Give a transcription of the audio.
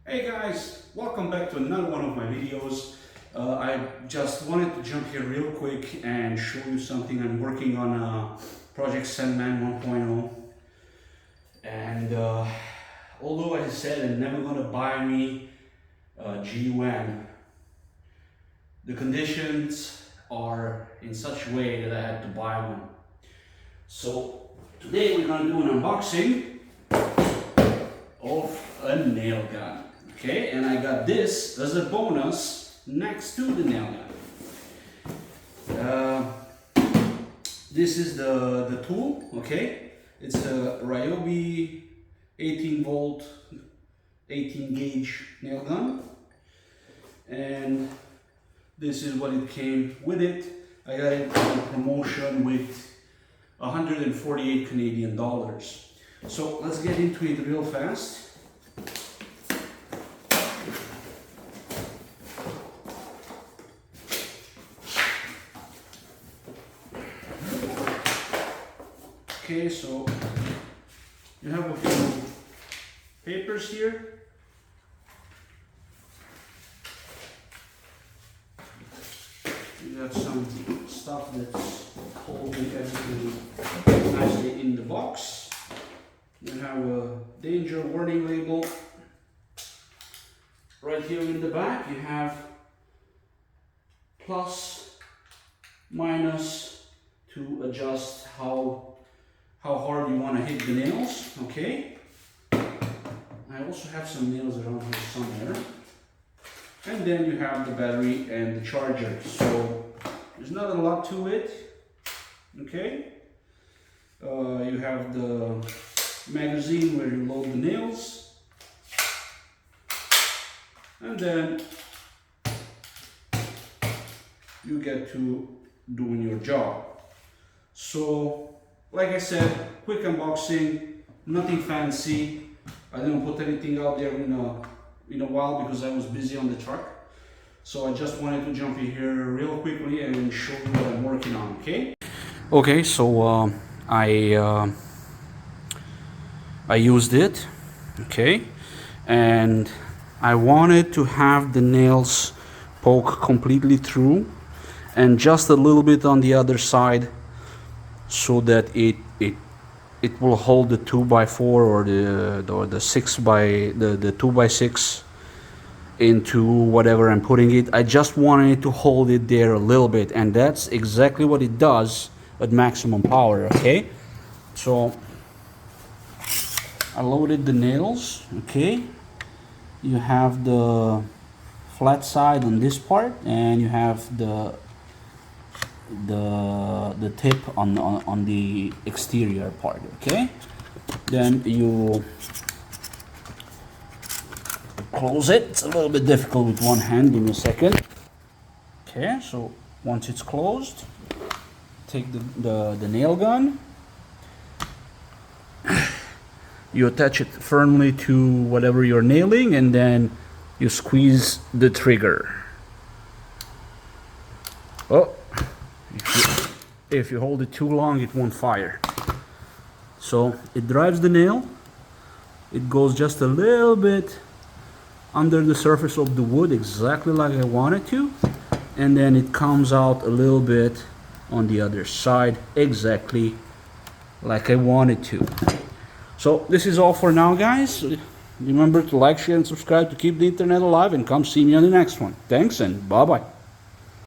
Hey guys, welcome back to another one of my videos. I just wanted to jump here real quick and show you something. I'm working on Project Sandman 1.0, and although I said I'm never gonna buy me a GUN, the conditions are in such a way that I had to buy one. So today we're gonna do an unboxing of a nail gun. Okay, and I got this as a bonus next to the nail gun. This is the tool, okay? It's a Ryobi 18 volt, 18 gauge nail gun. And this is what it came with it. I got it on promotion with 148 Canadian dollars. So let's get into it real fast. Okay, so you have a few papers here. You got some stuff that's holding everything nicely in the box. You have a danger warning label. Right here in the back you have plus, minus to adjust how hard you want to hit the nails, okay? I also have some nails around here somewhere. And then you have the battery and the charger. So there's not a lot to it, okay? You have the magazine where you load the nails. And then you get to doing your job. So, like I said, quick unboxing, nothing fancy. I didn't put anything out there in a while because I was busy on the truck. So I just wanted to jump in here real quickly and show you what I'm working on, okay? Okay, so I used it, okay? And I wanted to have the nails poke completely through and just a little bit on the other side, so that it will hold the 2x4 or the 2x6 into whatever I'm putting it. I just wanted it to hold it there a little bit, and that's exactly what it does at maximum power, okay? So I loaded the nails, okay? You have the flat side on this part, and you have the tip on the exterior part, okay? Then you close it. It's a little bit difficult with one hand, give me a second. Okay, so once it's closed, take the nail gun, you attach it firmly to whatever you're nailing, and then you squeeze the trigger. Oh, if you hold it too long, it won't fire. So it drives the nail. It goes just a little bit under the surface of the wood, exactly like I want it to, and then it comes out a little bit on the other side, exactly like I want it to. So this is all for now, guys. Remember to like, share, and subscribe to keep the internet alive, and come see me on the next one. Thanks, and bye-bye.